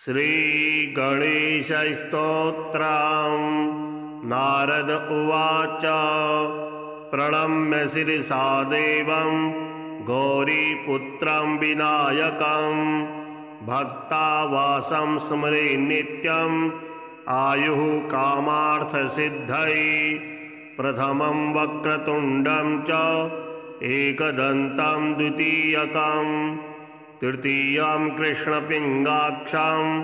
श्रीगणेशस्तोत्रम्। नारद उवाच प्रणम्य शिरसा देवं गौरीपुत्रं विनायकं भक्तावासं स्मरे नित्यं आयुः कामार्थसिद्धये। प्रथमं वक्रतुण्डं च एकदन्तं द्वितीयकं तृतीयं कृष्णपिङ्गाक्षं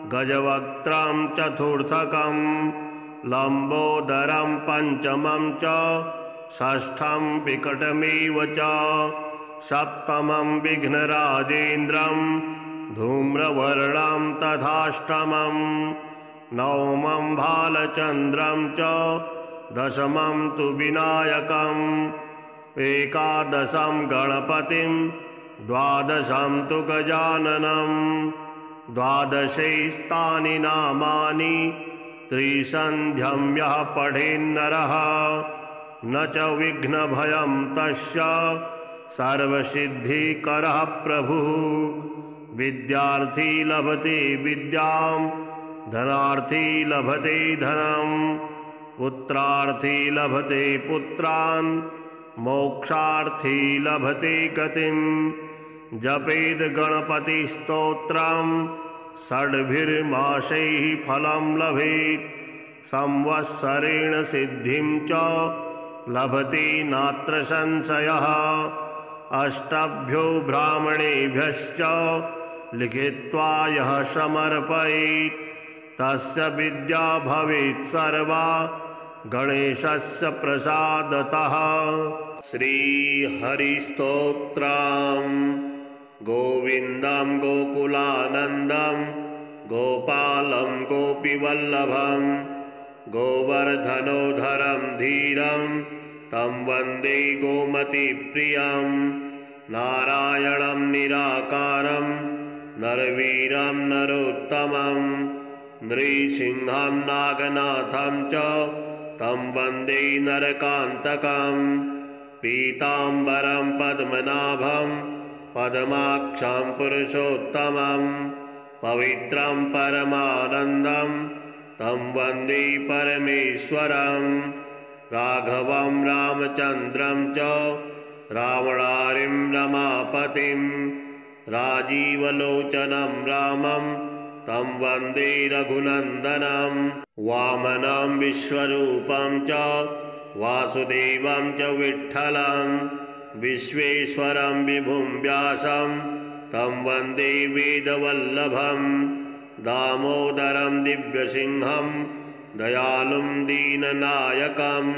गजवक्त्रं चतुर्थकं लम्बोदरं पंचमं च षष्ठं विकटमेव च सप्तमं विघ्नराजेन्द्रं धूम्रवर्णं तथाष्टमं नवमं भालचन्द्रं च दशमं तु विनायकम् एकादशं गणपतिं द्वादशं तु गजाननं द्वादशैस्तानि नामानि त्रिसन्ध्यं यः पठेन्नरः न च विघ्नभयं तस्य सर्वसिद्धिकरः प्रभुः। विद्यार्थी लभते विद्यां धनार्थी लभते धनं पुत्रार्थी लभते पुत्रान् मोक्षार्थी लभते गतिं। जपेद गणपतिस्तोत्रं षड्भिर्मासैः फलं लभेत् संवत्सरेण सिद्धिं च लभते नात्र संशयः। अष्टभ्यो ब्राह्मणेभ्यश्च लिखित्वा यः समर्पयेत् तस्य विद्या भवेत् सर्वा गणेशस्य प्रसादतः। श्रीहरिस्तोत्रम्। गोविन्दं गोकुलानन्दं गोपालं गोपीवल्लभं गोवर्धनोधरं धीरं तं वन्दे गोमतीप्रियं। नारायणं निराकारं नरवीरं नरोत्तमं नृसिंहं नागनाथं च तं वन्दे नरकान्तकं। पीताम्बरं पद्मनाभं पद्माक्षं पुरुषोत्तमं पवित्रं परमानन्दं तं वन्दे परमेश्वरं। राघवं रामचन्द्रं च रावणारिं रमापतिं राजीवलोचनं रामं तं वन्दे रघुनन्दनं। वामनं विश्वरूपं च वासुदेवं च विठ्ठलं विश्वेश्वरं विभुं व्यासं तं वन्दे वेदवल्लभं। दामोदरं दिव्यसिंहं दयालुं दीननायकं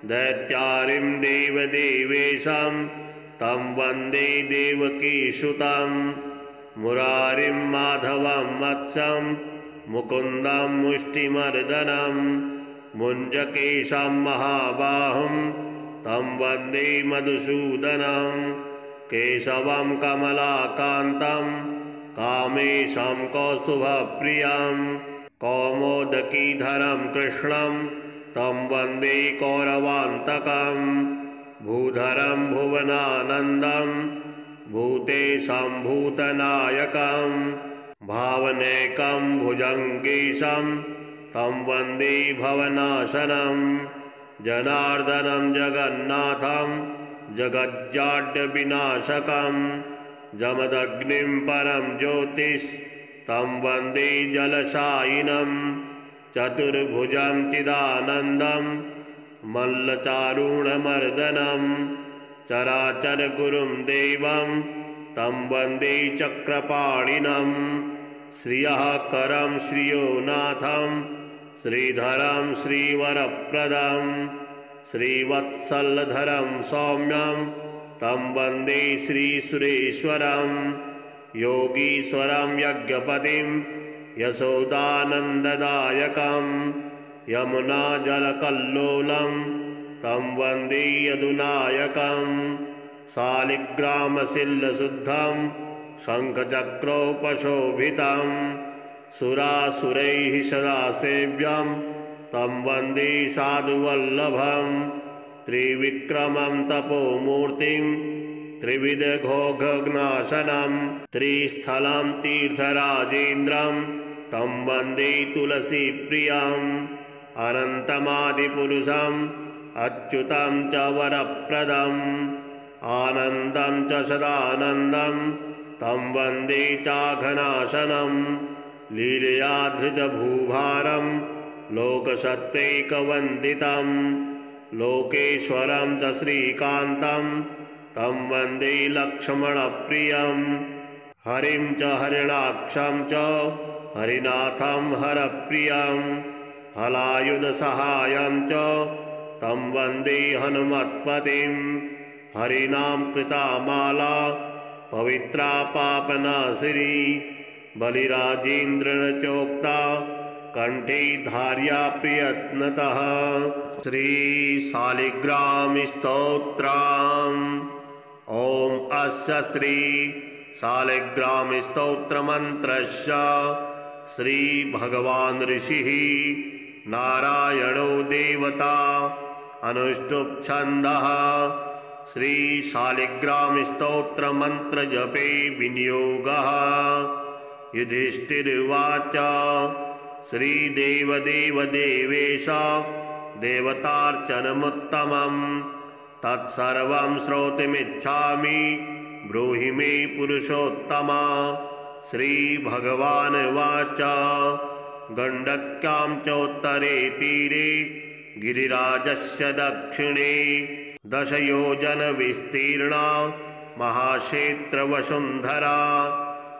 दैत्यारिं देवदेवेशं तं वन्दे देवकीसुतं। मुरारिं माधवं वत्सं मुकुन्दं मुष्टिमर्दनं मुञ्जकेशं महाबाहुं तं वन्दे मधुसूदनं। केशवं कमलाकान्तं कामेशं कौस्तुभप्रियं कौमोदकीधरं कृष्णं तं वन्दे कौरवान्तकं। भूधरं भुवनानन्दं भूतेशं भूतनायकं भावनैकं भुजङ्गेशं तं वन्दे भवनाशनं। जनार्दनं जगन्नाथं जगज्जाड्यविनाशकं जमदग्निं परं ज्योतिस्तं वन्दे जलशायिनं। चतुर्भुजं चिदानन्दं मल्लचारुणमर्दनं चराचरगुरुं देवं तं वन्दे चक्रपाणिनं। श्रियः करं श्रियोनाथं श्रीधरं श्रीवरप्रदं श्रीवत्सलधरं सौम्यं तं वन्दे श्रीसुरेश्वरं। योगीश्वरं यज्ञपतिं यशोदानन्ददायकं यमुनाजलकल्लोलं तं वन्दे यदुनायकं। शालिग्रामशिल्लशुद्धं शङ्खचक्रोपशोभितं सुरासुरैः सदा सेव्यं तं वन्दे साधुवल्लभं। त्रिविक्रमं तपोमूर्तिं त्रिविधघोघनाशनं त्रिस्थलं तीर्थराजेन्द्रं तं वन्दे तुलसीप्रियम् अनन्तमादिपुरुषम् अच्युतं च वरप्रदम् आनन्दं च सदानन्दं तं वन्दे चाघनाशनं लीलया धृतभूभारं लोकसत्त्वैकवन्दितं लोकेश्वरं च श्रीकान्तं तं वन्दे लक्ष्मणप्रियं हरिं च हरिणाक्षं च हरिनाथं हरप्रियं हलायुधसहायं च तं वन्दे हनुमत्पतिं हरिनाम कृता माला पवित्रा पापनाशिनी बलिराजेन्द्रेण चोक्ता कंठे धार्या प्रयत्नतः। श्री शालिग्राम स्तोत्रम्। ओम अस्य श्री शालिग्राम स्तोत्र मंत्रस्य श्री भगवान ऋषिः नारायणो देवता अनुष्टुप छन्दः श्री शालिग्राम स्तोत्र मंत्र जपे विनियोगः। युधिष्ठिर्वाच श्री देवदेव देवेश देवतार्चनमुत्तमं तत्सर्वं श्रोतुमिच्छामि ब्रूहि मे पुरुषोत्तमा। श्री भगवानुवाच गण्डक्यां चोत्तरे तीरे गिरिराजस्य दक्षिणे 10 योजन विस्तीर्णा महाक्षेत्रवसुन्धरा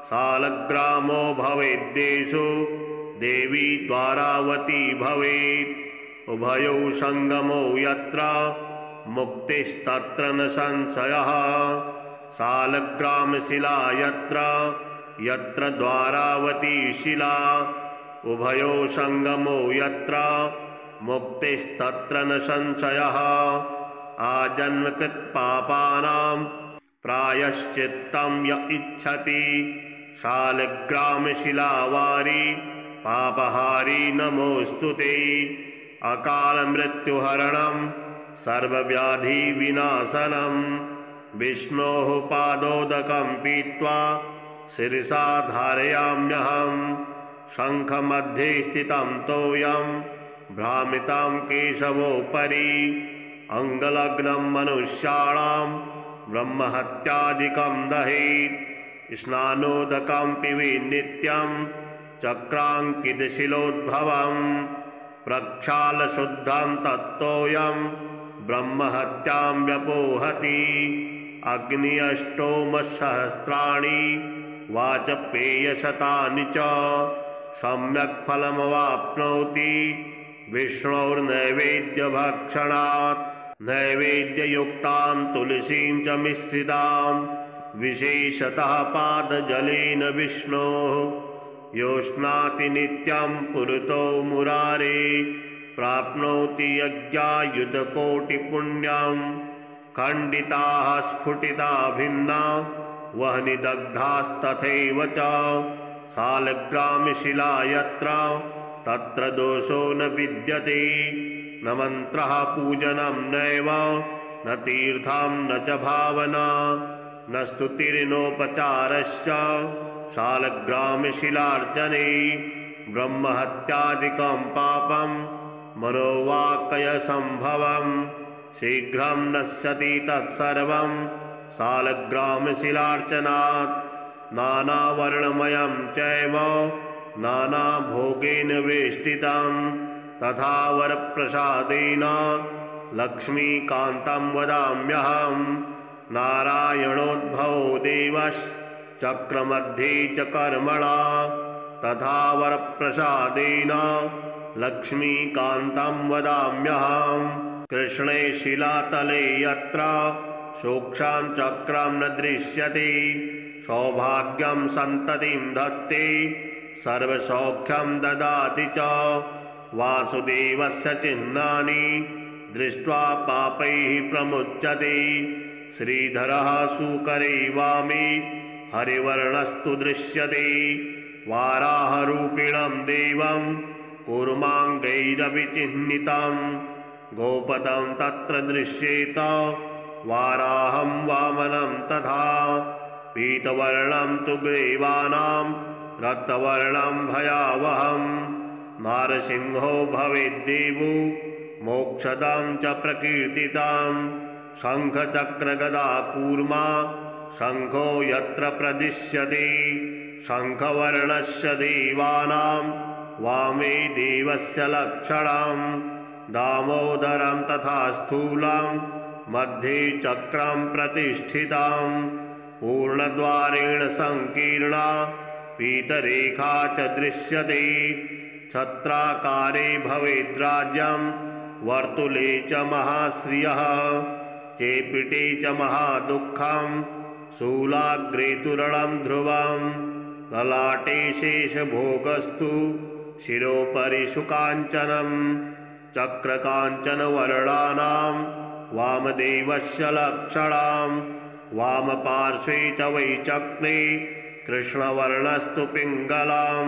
शालग्रामो भवेद्देशो देवी द्वारावती भवेत् उभयो संगमो यत्र मुक्तिस्तत्र न संशयः शालग्रामशिला यत्र यत्र द्वारावती शिला उभयो संगमो यत्र मुक्तिस्तत्र न संशयः आजन्मकृत पापानां प्रायश्चित्तं य इच्छति शालग्रामशिलावारी पापहारी नमोस्तुते अकाल मृत्युहरणं सर्वव्याधिविनाशनं विष्णोः पादोदकं पीत्वा शिरसा धारयाम्यहं शङ्खमध्ये स्थितं तोयं भ्रामितां केशवोपरि अंगलग्नं मनुष्याणां ब्रह्महत्यादिकं दहेत् स्नानोदकं पिबेत् नित्यं चक्राङ्कितशिलोद्भवं प्रक्षालशुद्धं तत्तोयं ब्रह्महत्यां व्यपोहति अग्न्यष्टोमसहस्राणि वाचपेयशतानि च सम्यक् फलमवाप्नोति विष्णोर्नैवेद्यभक्षणात् नैवेद्ययुक्तां तुलसीं च मिश्रितां विशेषतः पादजलेन विष्णोः योष्णाति नित्यं पुरतो मुरारे प्राप्नोति यज्ञायुधकोटिपुण्यं खण्डिताः स्फुटिता भिन्ना वह्निदग्धास्तथैव च शालग्रामशिला यत्र तत्र दोषो न विद्यते न मन्त्रः पूजनं नैव न तीर्थं न च भावना न स्तुतिर्नोपचारश्च शालग्रामशिलार्चने ब्रह्महत्यादिकं पापं मनोवाक्कायसम्भवं शीघ्रं नश्यति तत्सर्वं शालग्रामशिलार्चनात् नानावर्णमयं चैव नानाभोगेन वेष्टितं तथा वरप्रसादेन लक्ष्मीकान्तं वदाम्यहं नारायणोद्भवो देवश्चक्रमध्ये च कर्मणा तथा वरप्रसादेन लक्ष्मीकान्तं वदाम्यहं कृष्णे शिलातले यत्र सूक्ष्मं चक्रं न दृश्यते सौभाग्यं सन्ततिं धत्ते सर्वसौख्यं ददाति च वासुदेवस्य चिह्नानि दृष्ट्वा पापैः प्रमुच्यते श्रीधरः सुकरे वामे हरिवर्णस्तु दृश्यते वाराहरूपिणं देवं कूर्माङ्गैरपि चिह्नितं गोपदं तत्र दृश्येत वाराहं वामनं तथा पीतवर्णं तु ग्रीवाणां रक्तवर्णं भयावहं नारसिंहो भवेद्देवो मोक्षदं च प्रकीर्तितां शङ्खचक्रगदा कूर्मा शङ्खो यत्र प्रदिश्यते शङ्खवर्णस्य देवानां वामे देवस्य लक्षणं दामोदरं तथा स्थूलं मध्ये चक्रं प्रतिष्ठितं पूर्णद्वारेण संकीर्णा पीतरेखा च दृश्यते छत्राकारे भवेद्राज्यं वर्तुले च महाश्रियः चेपिटे च महादुःखं शूलाग्रे तुरलं ध्रुवं ललाटे शेषभोगस्तु शिरोपरि शुकाञ्चनं चक्रकाञ्चनवर्णानां वामदेवस्य लक्षणं वामपार्श्वे च वैचक्रे कृष्णवर्णस्तु पिङ्गलां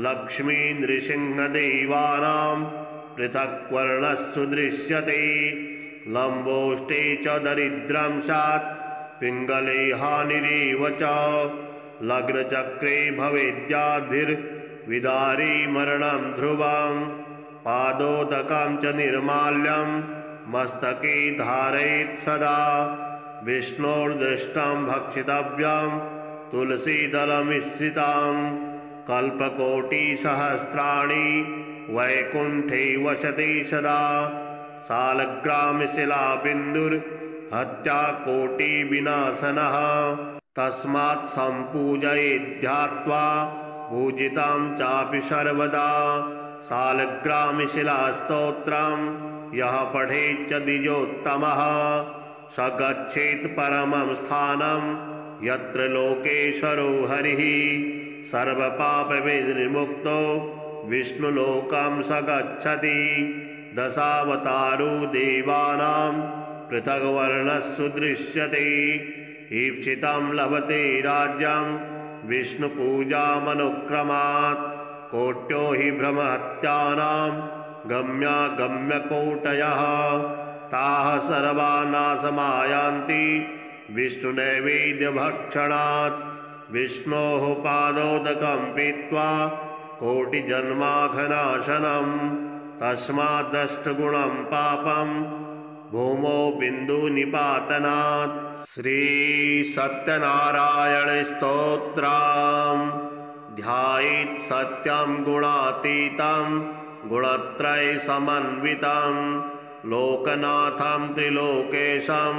लक्ष्मी नृसिंहदेवानां पृथक् वर्णस्तु दृश्यते लम्बोष्टे च दरिद्रं स्यात् पिङ्गले हानिरेव च लग्नचक्रे भवेद्याधिर्विदारी मरणं ध्रुवं पादोदकं च निर्माल्यं मस्तके धारयेत् सदा विष्णोर्दृष्टं भक्षितव्यं तुलसीदलमिश्रितं कल्पकोटिसहस्राणि वैकुण्ठे वसते सदा सालग्रामशिलाबिन्दुर्हत्याकोटिविनाशनः तस्मात् सम्पूजयेद्ध्यात्वा पूजितं चापि सर्वदा सालग्रामशिलास्तोत्रं यः पठेच्च द्विजोत्तमः स गच्छेत् परमं स्थानं यत्र लोकेश्वरो हरिः सर्वपापविनिर्मुक्तो विष्णुलोकं स गच्छति दशावतारो देवानां पृथग्वर्णस्सु दृश्यते ईप्सितं लभते राज्यं विष्णुपूजामनुक्रमात् कोट्यो हि ब्रह्महत्यानां गम्यागम्यकोटयः ताः सर्वा नाशमायान्ति विष्णुनैवेद्यभक्षणात् विष्णोः पादोदकं पीत्वा कोटिजन्माघनाशनं तस्माद्दष्टगुणं पापं भूमौ बिन्दुनिपातनात् श्रीसत्यनारायणस्तोत्रम् ध्यायेत् सत्यं गुणातीतं गुणत्रयसमन्वितं लोकनाथं त्रिलोकेशं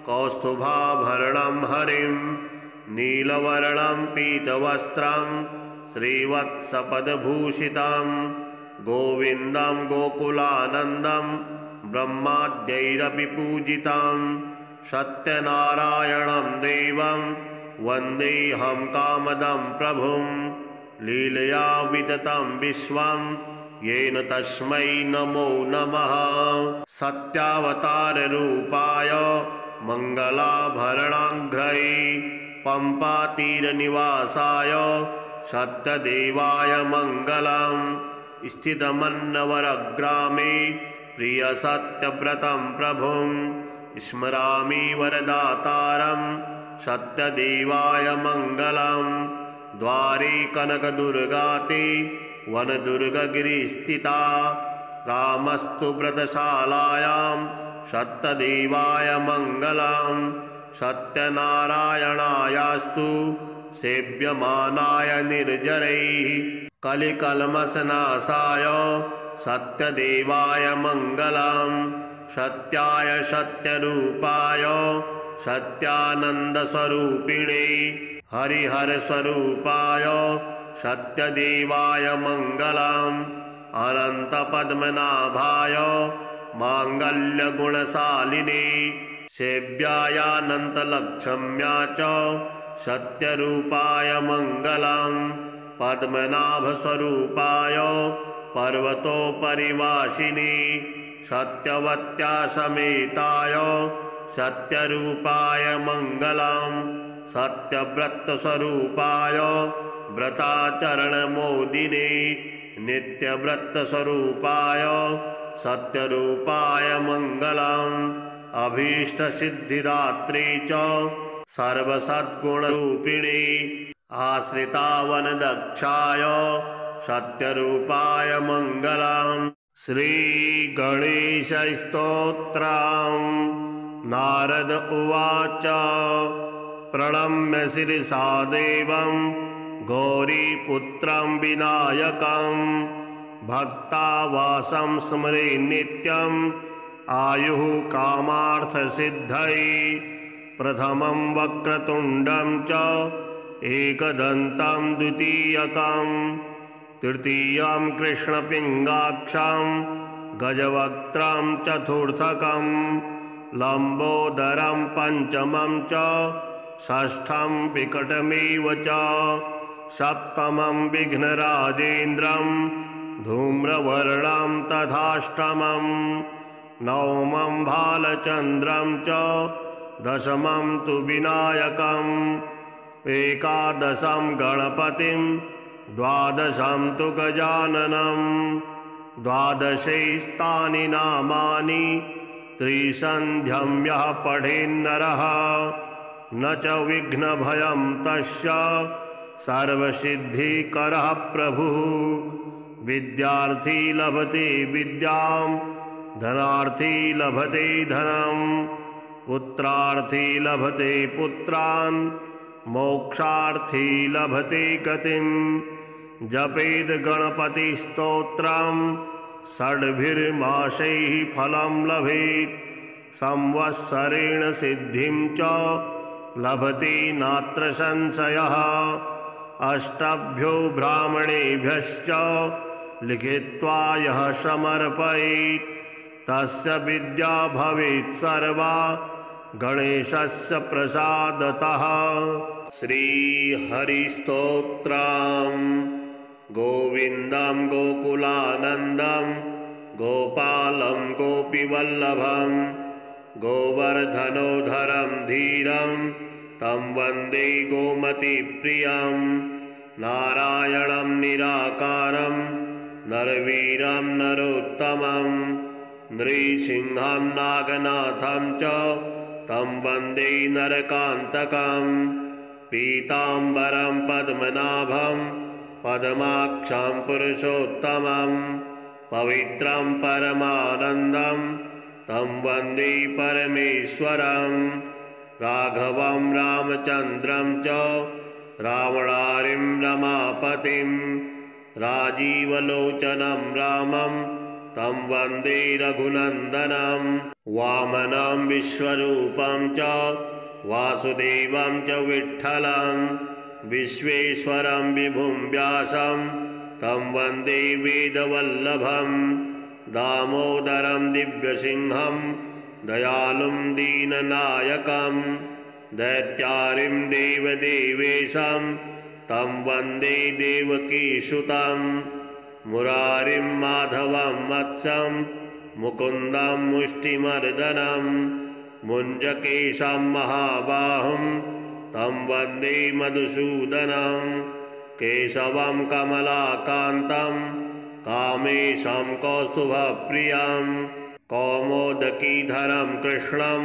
कौस्तुभाभरणं हरिं नीलवर्णं पीतवस्त्रं श्रीवत्सपदभूषितं गोविन्दं गोकुलानन्दं ब्रह्माद्यैरपि पूजितं सत्यनारायणं देवं वन्देऽहं कामदं प्रभुं लीलया विततं विश्वं येन तस्मै नमो नमः सत्यावताररूपाय मङ्गलाभरणाङ्घ्रै पम्पातीरनिवासाय सत्यदेवाय मङ्गलं स्थितमन्नवरग्रामे प्रियसत्यव्रतं प्रभुं स्मरामि वरदातारं सत्यदेवाय मङ्गलं द्वारे कनकदुर्गाते वनदुर्गगिरिस्थिता रामस्तु व्रतशालायां सत्यदेवाय मङ्गलं सत्यनारायणायास्तु सेव्यमानाय निर्जरैः कलिकल्मषनाशाय सत्यदेवाय मङ्गलं सत्याय सत्यरूपाय सत्यानन्दस्वरूपिणे हरिहरस्वरूपाय सत्यदेवाय मङ्गलम् अनन्तपद्मनाभाय माङ्गल्यगुणशालिने सेव्यायानन्तलक्ष्म्या च सत्यरूपाय मङ्गलम् पद्मनाभस्वरूपाय पर्वतोपरिवासिने सत्यवत्या समेताय सत्यरूपाय मङ्गलम् सत्यव्रतस्वरूपाय व्रताचरणमोदिने नित्यव्रतस्वरूपाय सत्यरूपाय मङ्गलम् अभीष्टसिद्धिदात्री च सर्वसद्गुणरूपिणी आश्रितावनदक्षाय सत्यरूपाय मङ्गलम्। श्रीगणेशस्तोत्रम्। नारद उवाच प्रणम्य शिरसा देवं गौरीपुत्रं विनायकं भक्तावासं स्मरे नित्यम् आयुः कामार्थसिद्धये प्रथमं वक्रतुण्डं च एकदन्तं द्वितीयकं तृतीयं कृष्णपिङ्गाक्षं गजवक्त्रं चतुर्थकं लम्बोदरं पञ्चमं च षष्ठं विकटमेव च सप्तमं विघ्नराजेन्द्रं धूम्रवर्णं तथाष्टमं नवमं भालचन्द्रं च दशमं तु विनायकम् एकादशं गणपतिं द्वादशं तु गजाननं द्वादशैस्तानि नामानि त्रिसन्ध्यं यः पठेन्नरः न च विघ्नभयं तस्य सर्वसिद्धिकरः प्रभुः विद्यार्थी लभते विद्यां धनार्थी लभते धनं पुत्रार्थी लभते पुत्रान् मोक्षार्थी लभते गतिं जपेद गणपतिस्तोत्रं षड्भिर्मासैः फलं लभेत् संवत्सरेण सिद्धिं च लभते नात्र संशयः अष्टभ्यो ब्राह्मणेभ्यश्च लिखित्वा यः समर्पयेत् तस्य विद्या भवेत् सर्वा गणेशस्य प्रसादतः। श्रीहरिस्तोत्रम्। गोविन्दं गोकुलानन्दं गोपालं गोपीवल्लभं गोवर्धनोधरं धीरं तं वन्दे गोमतीप्रियं नारायणं निराकारं नरवीरं नरोत्तमं नृसिंहं नागनाथं च तं वन्दे नरकान्तकं पीताम्बरं पद्मनाभं पद्माक्षं पुरुषोत्तमं पवित्रं परमानन्दं तं वन्दे परमेश्वरं राघवं रामचन्द्रं च रावणारिं रमापतिं राजीवलोचनं रामं तं वन्दे रघुनन्दनं वामनं विश्वरूपं च वासुदेवं च विठ्ठलं विश्वेश्वरं विभुं व्यासं तं वन्दे वेदवल्लभं दामोदरं दिव्यसिंहं दयालुं दीननायकं दैत्यारिं देवदेवेशं तं वन्दे देवकीसुतं मुरारिं माधवं वत्सं मुकुन्दं मुष्टिमर्दनं मुञ्जकेशं महाबाहुं तं वन्दे मधुसूदनं केशवं कमलाकान्तं कामेशं कौस्तुभप्रियं कौमोदकीधरं कृष्णं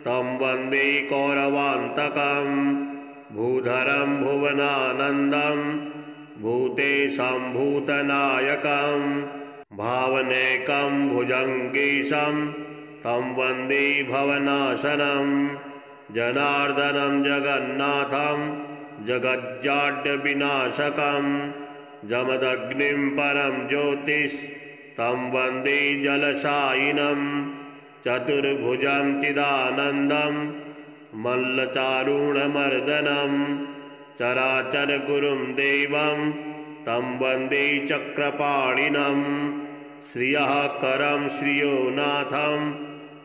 तं वन्दे कौरवान्तकं भूधरं भुवनानन्दं भूतेशं भूतनायकं भावनैकं भुजङ्गेशं तं वन्दे भवनाशनं जनार्दनं जगन्नाथं जगज्जाड्यविनाशकं जमदग्निं परं ज्योतिस्तं वन्दे जलशायिनं चतुर्भुजं चिदानन्दं मल्लचारुणमर्दनं चराचरगुरुं देवं तं वन्दे चक्रपाणिनं श्रियः करं श्रियोनाथं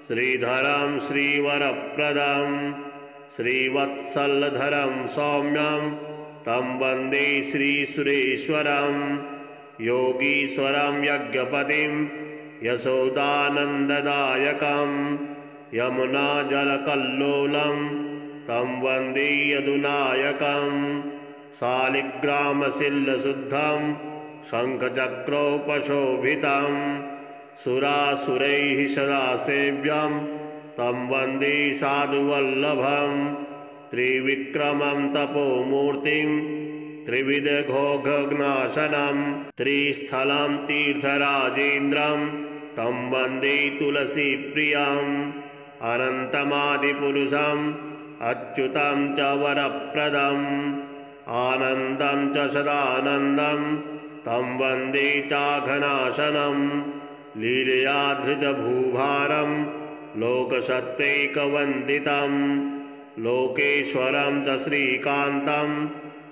श्रीधरं श्रीवरप्रदं श्रीवत्सलधरं सौम्यं तं वन्दे श्रीसुरेश्वरं योगीश्वरं यज्ञपतिं यशोदानन्ददायकं यमुनाजलकल्लोलं तं वन्दे यदुनायकं शालिग्रामशिल्लशुद्धं शङ्खचक्रोपशोभितं सुरासुरैः सदा सेव्यं तं वन्दे साधुवल्लभं त्रिविक्रमं तपोमूर्तिं त्रिविधघोघनाशनं त्रिस्थलं तीर्थराजेन्द्रं तं वन्दे तुलसीप्रियम् अनन्तमादिपुरुषम् अच्युतं च वरप्रदम् आनन्दं च सदानन्दं तं वन्दे चाघनाशनं लीलया धृतभूभारं लोकसत्त्वैकवन्दितं लोकेश्वरं च श्रीकान्तं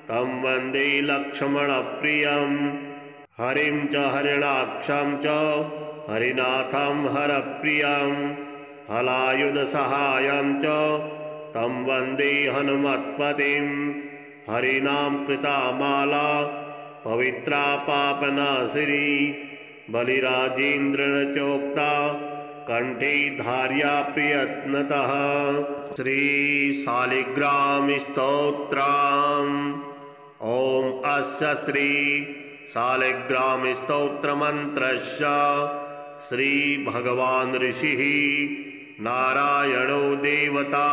तं वन्दे लक्ष्मणप्रियं हरिं च हरिणाक्षं च हरिनाथं हरप्रियं हलायुधसहायं च तं वन्दे हनुमत्पतिं हरिनाम कृतामाला पवित्रा पापनाशिनी बलिराजेन्द्रेण चोक्ता कंठे धार्या प्रयत्नतः। श्री शालिग्राम स्तोत्रम्। ओम अस्य श्री शालिग्राम स्तोत्र मंत्रस्य श्री भगवान ऋषिः नारायणो देवता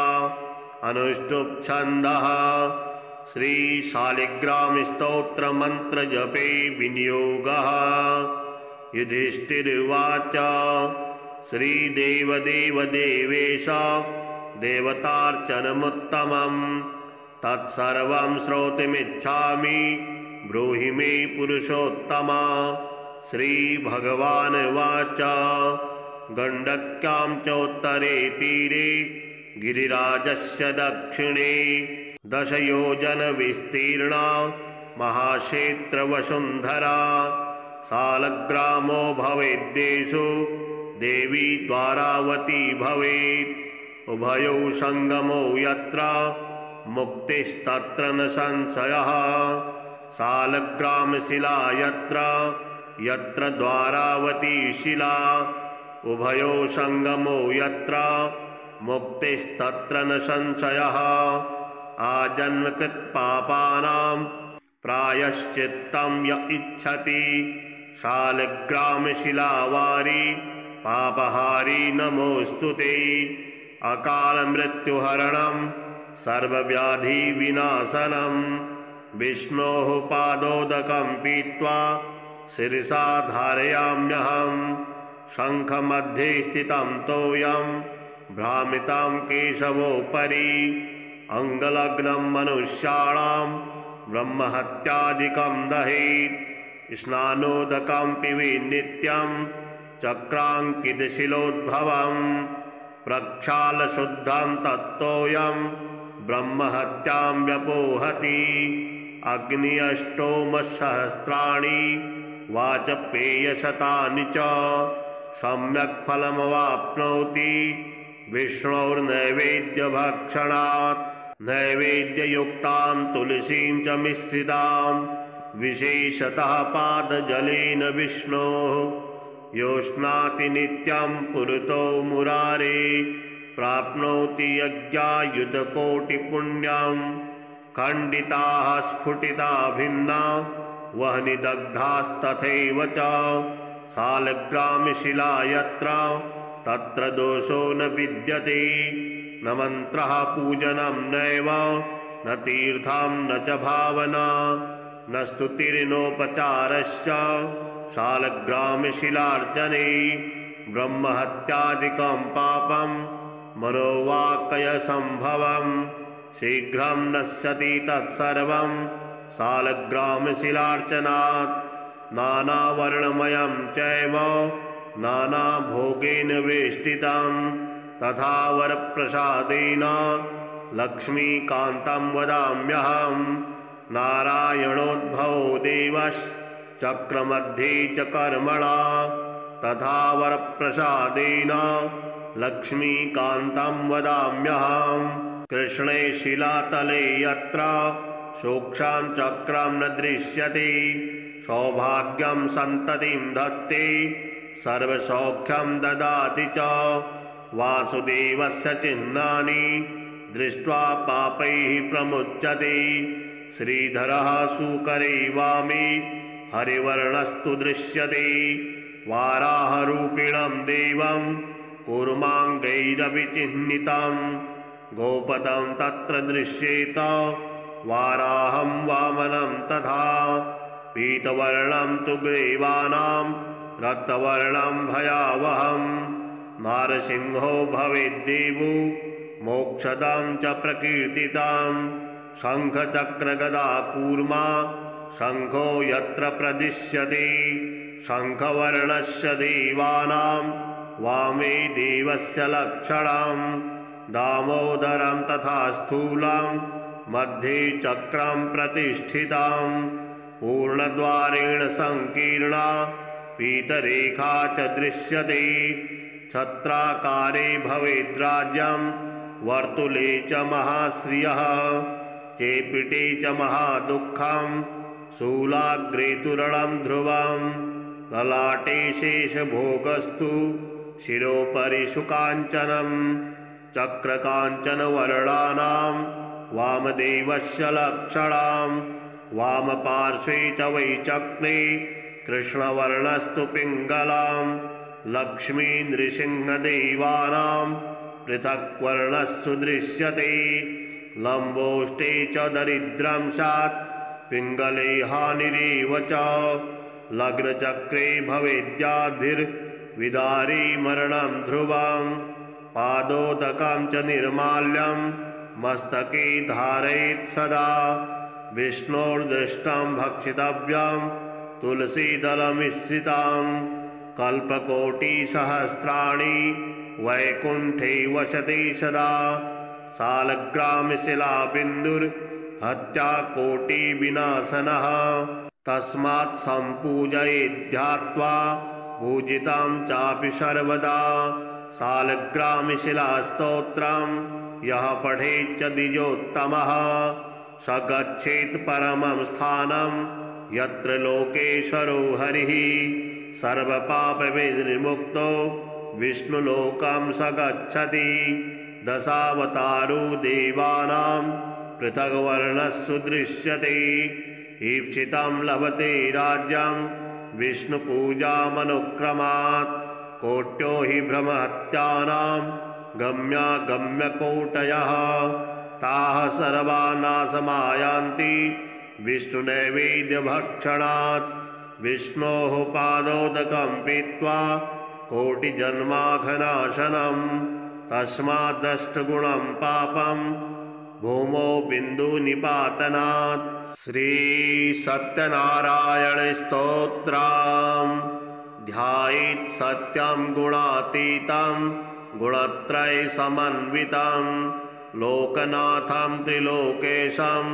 अनुष्टुप छन्दः श्री शालिग्राम स्तोत्र मंत्र जपे विनियोगः। युधिष्ठिर्वाच श्री देवदेव देवेश देवतार्चनमुत्तमं तत्सर्वं श्रोतुमिच्छामि ब्रूहि मे पुरुषोत्तमा। श्री भगवानुवाच गण्डक्यां चोत्तरे तीरे गिरिराजस्य दक्षिणे 10 योजन विस्तीर्णा महाक्षेत्रवसुन्धरा शालग्रामो भवेद्देशो देवी द्वारावती भवेत् उभयो संगमो यत्र मुक्तिस्तत्र न संशयः शालग्रामशिला यत्र यत्र द्वारावती शिला उभयो संगमो यत्र मुक्तिस्तत्र न संशयः आजन्मकृत पापानां प्रायश्चित्तं य इच्छति शालग्रामशिलावारी पापहारी नमोस्तुते अकाल मृत्युहरणं सर्वव्याधिविनाशनं विष्णोः पादोदकं पीत्वा शिरसा धारयाम्यहं शङ्खमध्ये स्थितं तोयं भ्रामितां केशवोपरि अंगलग्नं मनुष्याणां ब्रह्महत्यादिकं दहेत् स्नानोदकं पिबेत् नित्यं चक्राङ्कितशिलोद्भवं प्रक्षालशुद्धं तत्तोयं ब्रह्महत्यां व्यपोहति अग्न्यष्टोमसहस्राणि वाचपेयशतानि च सम्यक् फलमवाप्नोति विष्णोर्नैवेद्यभक्षणात् नैवेद्ययुक्तां तुलसीं च मिश्रितां विशेषतः पादजलेन विष्णोः योष्णाति नित्यं पुरतो मुरारे प्राप्नोति यज्ञायुधकोटिपुण्यं खण्डिताः स्फुटिता भिन्ना वह्निदग्धास्तथैव च शालग्रामशिला यत्र तत्र दोषो न विद्यते न मन्त्रः पूजनं नैव न तीर्थं न च भावना न स्तुतिर्नोपचारश्च शालग्रामशिलार्चने ब्रह्महत्यादिकं पापं मनोवाक्कायसम्भवं शीघ्रं नश्यति तत्सर्वं शालग्रामशिलार्चनात् नानावर्णमयं चैव नानाभोगेन वेष्टितं तथा वरप्रसादेन लक्ष्मीकान्तं वदाम्यहं नारायणोद्भवो देवश्चक्रमध्ये च कर्मणा तथा वरप्रसादेन लक्ष्मीकान्तं वदाम्यहं कृष्णे शिलातले यत्र सूक्ष्मं चक्रं न दृश्यते सौभाग्यं सन्ततिं धत्ते सर्वसौख्यं ददाति च वासुदेवस्य चिह्नानि दृष्ट्वा पापैः प्रमुच्यते श्रीधरः सूकरे वामे हरिवर्णस्तु दृश्यते वाराहरूपिणं देवं कूर्माङ्गैरविचिह्नितं गोपदं तत्र दृश्येत वाराहं वामनं तथा पीतवर्णं तु ग्रीवाणां रक्तवर्णं भयावहं नारसिंहो भवेद्देवो मोक्षदं च प्रकीर्तितं शङ्खचक्रगदा कूर्मा शङ्खो यत्र प्रदिश्यते शङ्खवर्णस्य देवानां वामे देवस्य लक्षणं दामोदरं तथा स्थूलं मध्ये चक्रं प्रतिष्ठितं पूर्णद्वारेण संकीर्णा पीतरेखा च दृश्यते छत्राकारे भवेद्राज्यं वर्तुले च महाश्रियः चेपिटे च महादुःखं शूलाग्रे तुरलं ध्रुवं ललाटे शेषभोगस्तु शिरोपरि शुकाञ्चनं चक्रकाञ्चनवर्णानां वामदेवस्य लक्षणां वामपार्श्वे च वैचक्रे कृष्णवर्णस्तु पिङ्गलां लक्ष्मी नृसिंहदेवानां पृथक्वर्णस्तु दृश्यते लम्बोष्टे च दरिद्रं स्यात् पिङ्गले हानिरेव च लग्नचक्रे भवेद्याधिर्विदारी मरणं ध्रुवं पादोदकं च निर्माल्यं मस्तके धारयेत् सदा विष्णोर्दृष्टं भक्षितव्यं तुलसीदलमिश्रितं कल्पकोटिसहस्राणि वैकुण्ठे वसते सदा सालग्रामशिलाबिन्दुर्हत्याकोटिविनाशनः तस्मात् सम्पूजयेद्ध्यात्वा पूजितं चापि सर्वदा सालग्रामशिलास्तोत्रं यः पठेच्च द्विजोत्तमः स गच्छेत् परमं स्थानं यत्र लोकेश्वरो हरिः सर्वपापविनिर्मुक्तो विष्णुलोकं स गच्छति दशावतारो देवानां पृथग्वर्णस्सु दृश्यते ईप्सितं लभते राज्यं विष्णुपूजामनुक्रमात् कोट्यो हि ब्रह्महत्यानां गम्यागम्यकोटयः ताः सर्वा नाशमायान्ति विष्णुनैवेद्यभक्षणात् विष्णोः पादोदकं पीत्वा कोटिजन्माघनाशनं तस्माद्दष्टगुणं पापं भूमौ बिन्दुनिपातनात् श्रीसत्यनारायणस्तोत्रम् ध्यायेत् सत्यं गुणातीतं गुणत्रयसमन्वितं लोकनाथं त्रिलोकेशं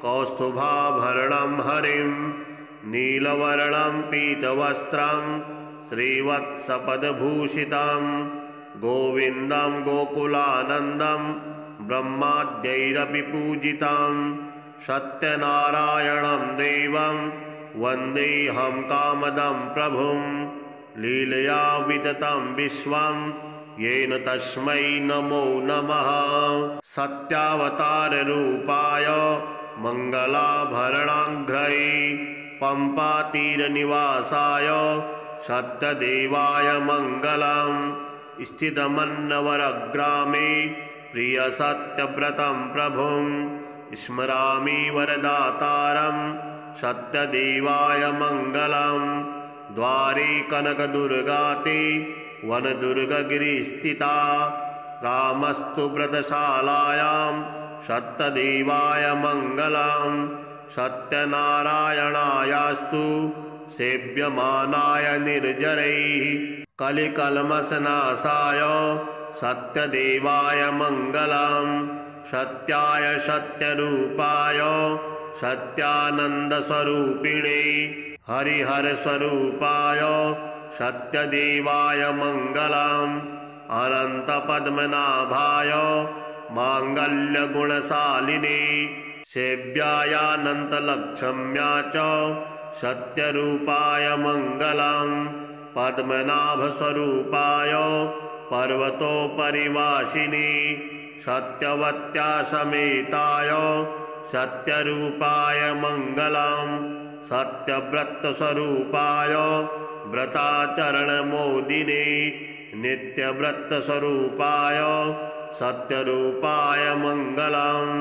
कौस्तुभाभरणं हरिं नीलवर्णं पीतवस्त्रं श्रीवत्सपदभूषितं गोविन्दं गोकुलानन्दं ब्रह्माद्यैरपि पूजितं सत्यनारायणं देवं वन्देऽहं कामदं प्रभुं लीलया विततं विश्वं येन तस्मै नमो नमः सत्यावताररूपाय मङ्गलाभरणाङ्घ्रै पम्पातीरनिवासाय सत्यदेवाय मङ्गलं स्थितमन्नवरग्रामे प्रियसत्यव्रतं प्रभुं स्मरामि वरदातारं सत्यदेवाय मङ्गलं द्वारे कनकदुर्गाते वनदुर्गगिरिस्थिता रामस्तु व्रतशालायां सत्यदेवाय मङ्गलं सत्यनारायणायास्तु सेव्यमानाय निर्जरैः कलिकल्मषनाशाय सत्यदेवाय मङ्गलं सत्याय सत्यरूपाय सत्यानन्दस्वरूपिणे हरिहरस्वरूपाय सत्यदेवाय मङ्गलम् अनन्तपद्मनाभाय माङ्गल्यगुणशालिने सेव्यायानन्तलक्ष्म्या च सत्यरूपाय मङ्गलम् पद्मनाभस्वरूपाय पर्वतोपरिवासिने सत्यवत्या समेताय सत्यरूपाय मङ्गलम् सत्यव्रतस्वरूपाय व्रताचरणमोदिने नित्यव्रतस्वरूपाय सत्यरूपाय मङ्गलम्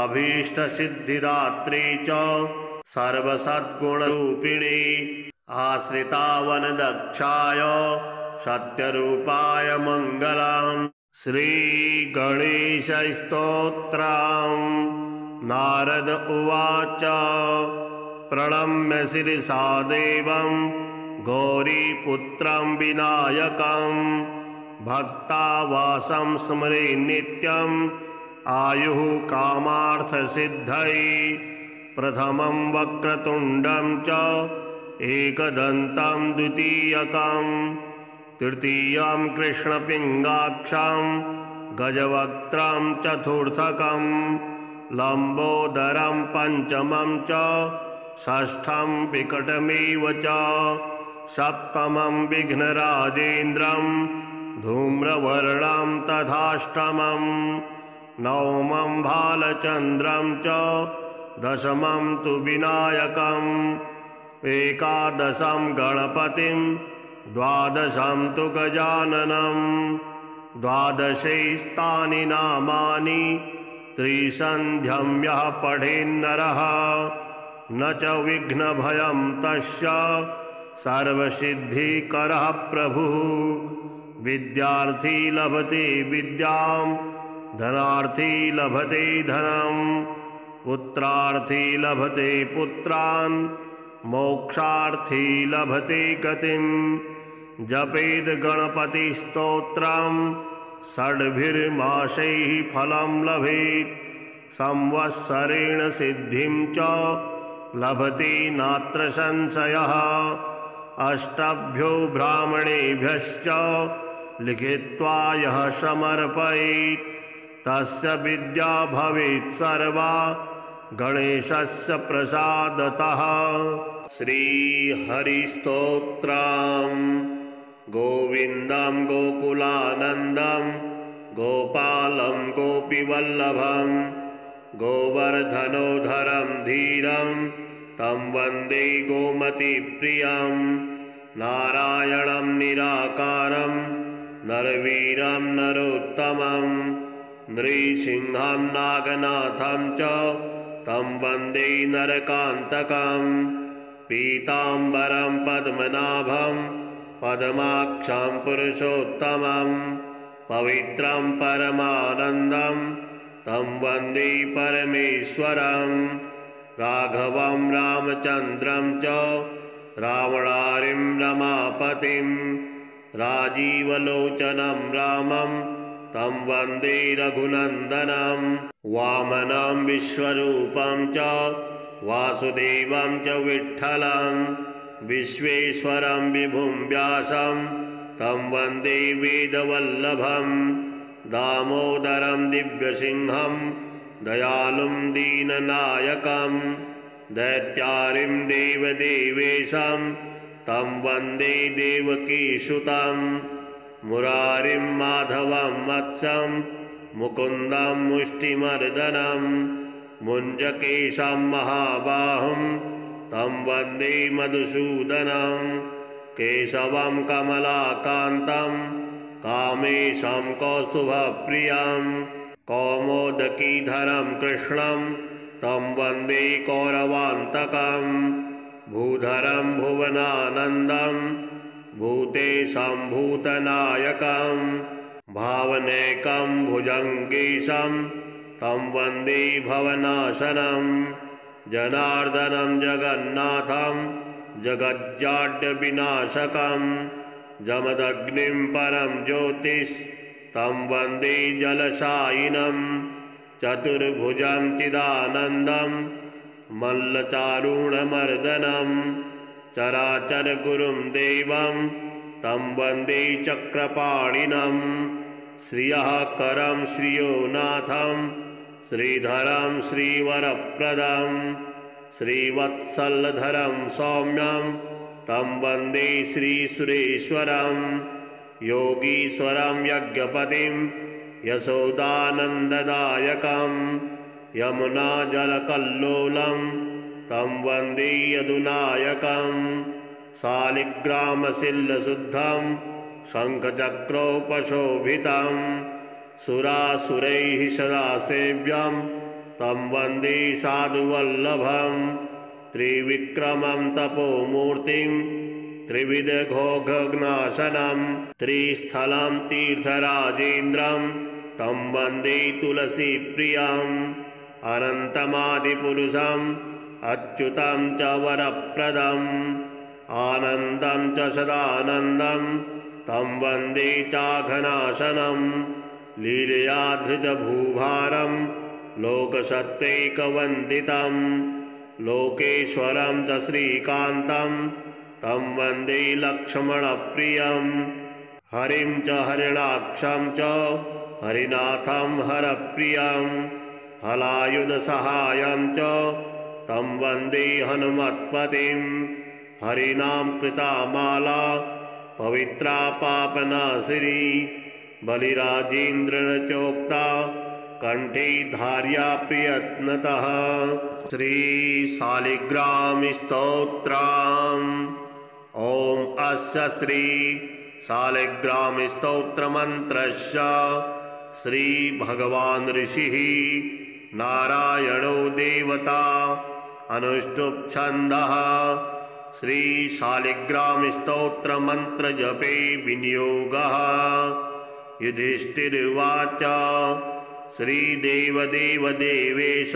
अभीष्टसिद्धिदात्री च सर्वसद्गुणरूपिणी आश्रितावनदक्षाय सत्यरूपाय मङ्गलम् श्रीगणेशस्तोत्रम् नारद उवाच प्रणम्य शिरसा देवं गौरीपुत्रं विनायकं भक्तावासं स्मरे नित्यम् आयुः कामार्थसिद्धये प्रथमं वक्रतुण्डं च एकदन्तं द्वितीयकं तृतीयं कृष्णपिङ्गाक्षं गजवक्त्रं चतुर्थकं लम्बोदरं पञ्चमं च षष्ठं विकटमेव च सप्तमं विघ्नराजेन्द्रं धूम्रवर्णं तथाष्टमं नवमं भालचन्द्रं च दशमं तु विनायकम् एकादशं गणपतिं द्वादशं तु गजाननं द्वादशैस्तानि नामानि त्रिसन्ध्यं यः पठेन्नरः न च विघ्नभयं तस्य सर्वसिद्धिकरः प्रभुः विद्यार्थी लभते विद्यां धनार्थी लभते धनं पुत्रार्थी लभते पुत्रान् मोक्षार्थी लभते गतिं जपेद गणपतिस्तोत्रं षड्भिर्मासैः फलं लभेत् संवत्सरेण सिद्धिं च लभते नात्र संशयः अष्टभ्यो ब्राह्मणेभ्यश्च लिखित्वा यः समर्पयेत् तस्य विद्या भवेत् सर्वा गणेशस्य प्रसादतः। श्रीहरिस्तोत्रम् गोविन्दं गोकुलानन्दं गोपालं गोपीवल्लभं गोवर्धनोधरं धीरं तं वन्दे गोमतीप्रियं नारायणं निराकारं नरवीरं नरोत्तमं नृसिंहं नागनाथं च तं वन्दे नरकान्तकं पीताम्बरं पद्मनाभं पद्माक्षं पुरुषोत्तमं पवित्रं परमानन्दं तं वन्दे परमेश्वरं राघवं रामचन्द्रं च रावणारिं रमापतिं राजीवलोचनं रामं तं वन्दे रघुनन्दनं वामनं विश्वरूपं च वासुदेवं च विठ्ठलं विश्वेश्वरं विभुं व्यासं तं वन्दे वेदवल्लभं दामोदरं दिव्यसिंहं दयालुं दीननायकं दैत्यारिं देवदेवेशं तं वन्दे देवकीसुतं मुरारिं माधवं वत्सं मुकुन्दं मुष्टिमर्दनं मुञ्जकेशं महाबाहुं तं वन्दे मधुसूदनं केशवं कमलाकान्तं कामेशं कौस्तुभप्रियं कौमोदकीधरं कृष्णं तं वन्दे कौरवान्तकं भूधरं भुवनानन्दं भूतेशं भूतनायकं भावनैकं भुजङ्गेशं तं वन्दे भवनाशनं जनार्दनं जगन्नाथं जगज्जाड्यविनाशकं जमदग्निं परं ज्योतिस्तं वन्दे जलशायिनं चतुर्भुजं चिदानन्दं मल्लचारुणमर्दनं चराचरगुरुं देवं तं वन्दे चक्रपाणिनं श्रियः करं श्रियोनाथं श्रीधरं श्रीवरप्रदं श्रीवत्सलधरं सौम्यं तं वन्दे श्रीसुरेश्वरं योगीश्वरं यज्ञपतिं यशोदानन्ददायकं यमुनाजलकल्लोलं तं वन्दे यदुनायकं शालिग्रामशिल्लशुद्धं शङ्खचक्रोपशोभितं सुरासुरैः सदा सेव्यं तं वन्दे साधुवल्लभं त्रिविक्रमं तपोमूर्तिं त्रिविधघोघनाशनं त्रिस्थलं तीर्थराजेन्द्रं तं वन्दे तुलसीप्रियम् अनन्तमादिपुरुषम् अच्युतं च वरप्रदम् आनन्दं च सदानन्दं तं वन्दे चाघनाशनं लीलया धृतभूभारं लोकसत्त्वैकवन्दितं लोकेश्वरं च श्रीकान्तं तं वन्दे लक्ष्मणप्रियं हरिं च हरिणाक्षं च हरिनाथं हरप्रियं हलायुधसहायं च तं वन्दे हनुमत्पतिं हरिनाम कृता माला पवित्रा पापनाशिनी बलिराजेन्द्रेण चोक्ता कंठे धार्या प्रयत्नतः। श्री शालिग्राम स्तोत्रम्। ओम अस्य श्री शालिग्राम स्तोत्र मंत्रस्य श्री भगवान ऋषिः नारायणो देवता अनुष्टुप छन्दः श्री शालिग्राम स्तोत्र मंत्र जपे विनियोगः। युधिष्ठिर्वाच श्री देवदेव देवेश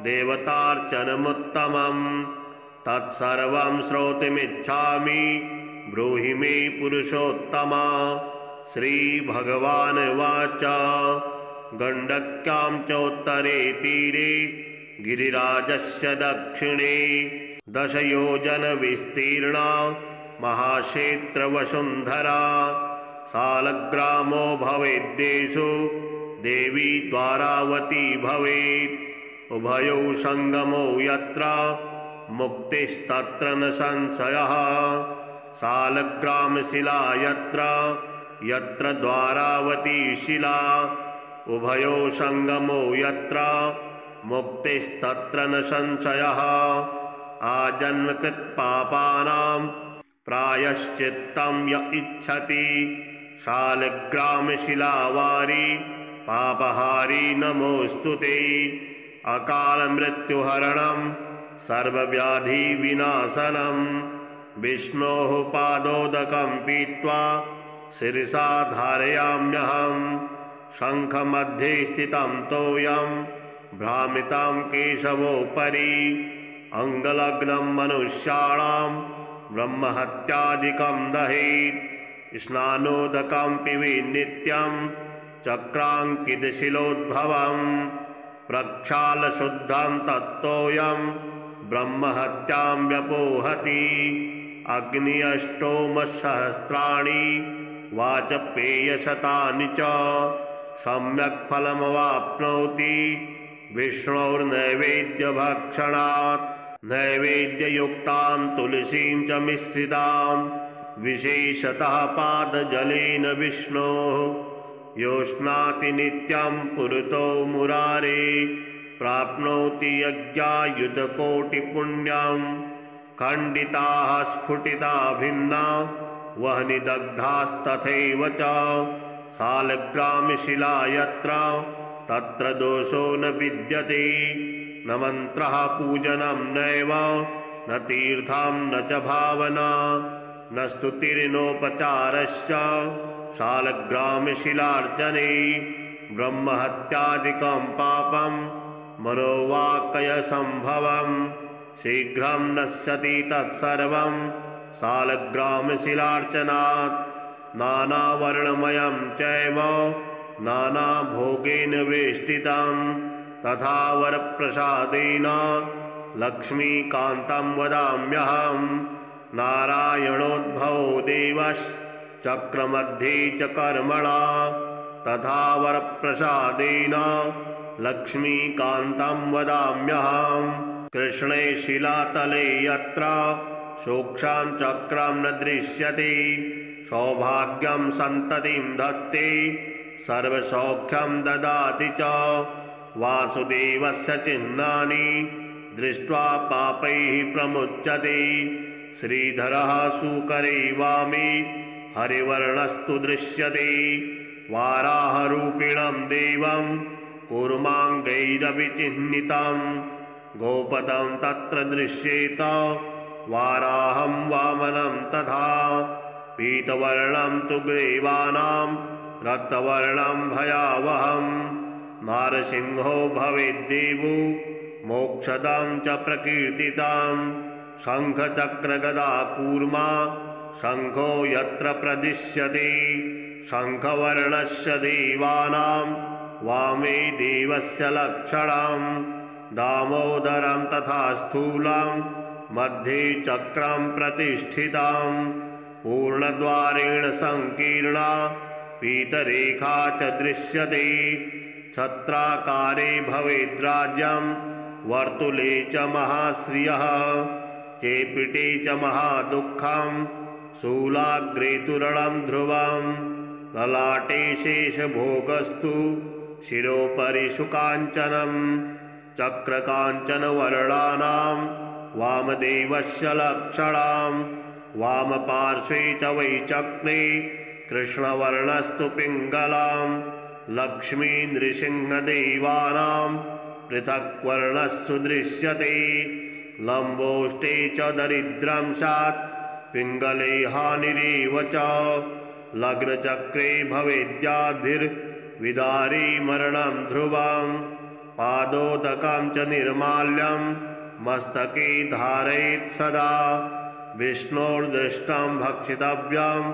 देवतार्चनमुत्तमं तत्सर्वं श्रोतुमिच्छामि ब्रूहि मे पुरुषोत्तमा। श्री भगवानुवाच गण्डक्यां चोत्तरे तीरे गिरिराजस्य दक्षिणे 10 योजन विस्तीर्णा महाक्षेत्रवसुन्धरा शालग्रामो भवेद्देशो देवी द्वारावती भवेत् उभयो संगमो यत्र मुक्तिस्तत्र न संशयः शालग्रामशिला यत्र यत्र द्वारावती शिला उभयो संगमो यत्र मुक्तिस्तत्र न संशयः आजन्मकृत पापानां प्रायश्चित्तं य इच्छति शालग्रामशिलावारी पापहारी नमोस्तुते अकाल मृत्युहरणं सर्वव्याधिविनाशनं विष्णोः पादोदकं पीत्वा शिरसा धारयाम्यहं शङ्खमध्ये स्थितं तोयं भ्रामितां केशवोपरि अंगलग्नं मनुष्याणां ब्रह्महत्यादिकं दहेत् स्नानोदकं पिबेत् नित्यं चक्राङ्कितशिलोद्भवं प्रक्षालशुद्धं तत्तोयं ब्रह्महत्यां व्यपोहति अग्न्यष्टोमसहस्राणि वाचपेयशतानि च सम्यक् फलमवाप्नोति विष्णोर्नैवेद्यभक्षणात् नैवेद्ययुक्तां तुलसीं च मिश्रितां विशेषतः पादजलेन विष्णोः योष्णाति नित्यं पुरतो मुरारे प्राप्नोति यज्ञायुधकोटिपुण्यं खण्डिताः स्फुटिता भिन्ना वह्निदग्धास्तथैव च शालग्रामशिला यत्र तत्र दोषो न विद्यते न मन्त्रः पूजनं नैव न तीर्थं न च भावना न स्तुतिर्नोपचारश्च शालग्रामशिलार्चने ब्रह्महत्यादिकं पापं मनोवाक्कायसम्भवं शीघ्रं नश्यति तत्सर्वं शालग्रामशिलार्चनात् नानावर्णमयं चैव नानाभोगेन वेष्टितं तथा वरप्रसादेन लक्ष्मीकान्तं वदाम्यहं नारायणोद्भवो देवश्चक्रमध्ये च कर्मणा तथा वरप्रसादेन लक्ष्मीकान्तं वदाम्यहं कृष्णे शिलातले यत्र सूक्ष्मं चक्रं न दृश्यते सौभाग्यं सन्ततिं धत्ते सर्वसौख्यं ददाति च वासुदेवस्य चिह्नानि दृष्ट्वा पापैः प्रमुच्यते श्रीधरः सुकरे वामे हरिवर्णस्तु दृश्यते वाराहरूपिणं देवं कूर्माङ्गैरविचिह्नितं गोपदं तत्र दृश्येत वाराहं वामनं तथा पीतवर्णं तु ग्रीवाणां रक्तवर्णं भयावहं नारसिंहो भवेद्देवो मोक्षदं च प्रकीर्तितं शङ्खचक्रगदा कूर्मा शङ्खो यत्र प्रदिश्यते शङ्खवर्णस्य देवानां वामे देवस्य लक्षणं दामोदरं तथा स्थूलं मध्ये चक्रं प्रतिष्ठितं पूर्णद्वारेण संकीर्णा पीतरेखा च दृश्यते छत्राकारे भवेद्राज्यं वर्तुले च महाश्रियः चेपिटे च महादुःखं शूलाग्रे तुरलं ध्रुवं ललाटे शेषभोगस्तु शिरोपरि शुकाञ्चनं चक्रकाञ्चनवर्णानां वामदेवस्य लक्षणं वामपार्श्वे च वैचक्रे कृष्णवर्णस्तु पिङ्गलां लक्ष्मी नृसिंहदेवानां पृथक्वर्णस्तु दृश्यते लम्बोष्टे च दरिद्रं स्यात् पिङ्गले हानिरेव च लग्नचक्रे भवेद्याधिर्विदारी मरणं ध्रुवं पादोदकं च निर्माल्यं मस्तके धारयेत् सदा विष्णोर्दृष्टं भक्षितव्यं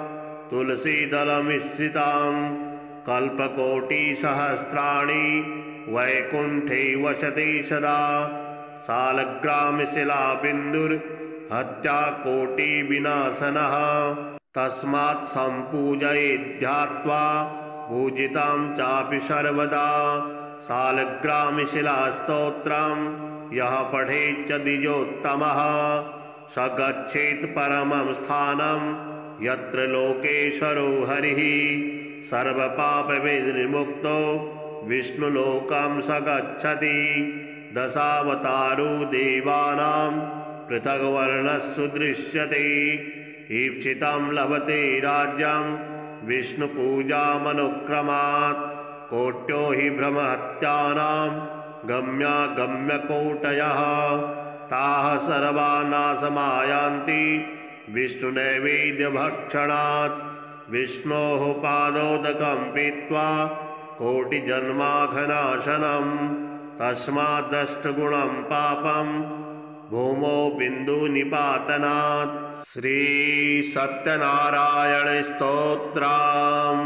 तुलसीदलमिश्रितं कल्पकोटिसहस्राणि वैकुण्ठे वसते सदा सालग्रामशिलाबिन्दुर्हत्याकोटिविनाशनः तस्मात् सम्पूजयेद्ध्यात्वा पूजितं चापि सर्वदा सालग्रामशिलास्तोत्रं यः पठेच्च द्विजोत्तमः स गच्छेत् परमं स्थानं यत्र लोकेश्वरो हरिः सर्वपापविनिर्मुक्तो विष्णुलोकं स गच्छति दशावतारो देवानां पृथग्वर्णस्सु दृश्यते ईप्सितं लभते राज्यं विष्णुपूजामनुक्रमात् कोट्यो हि ब्रह्महत्यानां गम्यागम्यकोटयः ताः सर्वा नाशमायान्ति विष्णुनैवेद्यभक्षणात् विष्णोः पादोदकं पीत्वा कोटिजन्माघनाशनं तस्माद्दष्टगुणं पापं भूमौ बिन्दुनिपातनात् श्रीसत्यनारायणस्तोत्रम्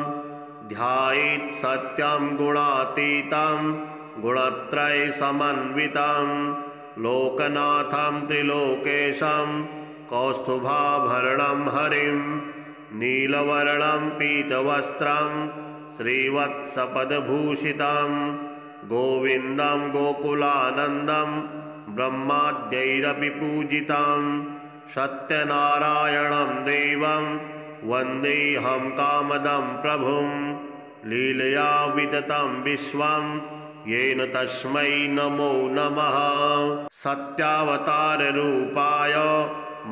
ध्यायेत् सत्यं गुणातीतं गुणत्रयसमन्वितं लोकनाथं त्रिलोकेशं कौस्तुभाभरणं हरिं नीलवर्णं पीतवस्त्रं श्रीवत्सपदभूषितं गोविन्दं गोकुलानन्दं ब्रह्माद्यैरपि पूजितं सत्यनारायणं देवं वन्देऽहं कामदं प्रभुं लीलया विततं विश्वं येन तस्मै नमो नमः सत्यावताररूपाय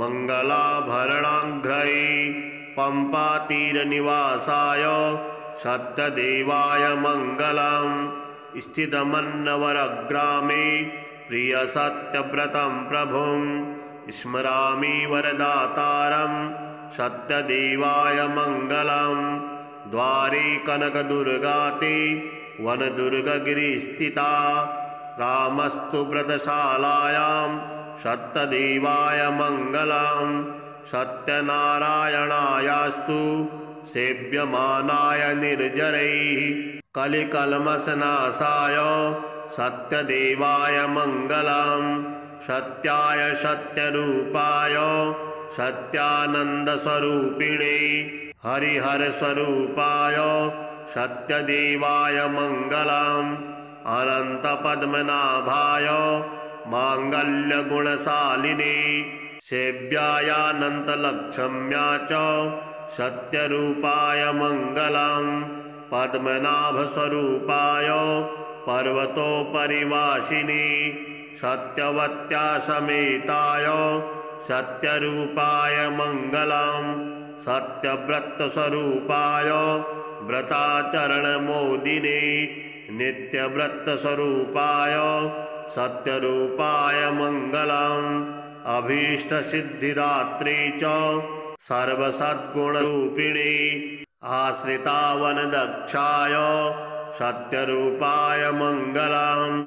मङ्गलाभरणाङ्घ्रै पम्पातीरनिवासाय सत्यदेवाय मङ्गलं स्थितमन्नवरग्रामे प्रियसत्यव्रतं प्रभुं स्मरामि वरदातारं सत्यदेवाय मङ्गलं द्वारे कनकदुर्गाते वनदुर्गगिरिस्थिता रामस्तु व्रतशालायां सत्यदेवाय मङ्गलं सत्यनारायणायास्तु सेव्यमानाय निर्जरैः कलिकल्मषनाशाय सत्यदेवाय मङ्गलं सत्याय सत्यरूपाय सत्यानन्दस्वरूपिणे हरिहरस्वरूपाय सत्यदेवाय मङ्गलम् अनन्तपद्मनाभाय माङ्गल्यगुणशालिने सेव्यायानन्तलक्ष्म्या च सत्यरूपाय मङ्गलम् पद्मनाभस्वरूपाय पर्वतोपरिवासिने सत्यवत्या समेताय सत्यरूपाय मङ्गलम् सत्यव्रतस्वरूपाय व्रताचरणमोदिने नित्यव्रतस्वरूपाय सत्यरूपाय मङ्गलम् अभीष्टसिद्धिदात्री च सर्वसद्गुणरूपिणी आश्रितावनदक्षाय सत्यरूपाय मङ्गलम्।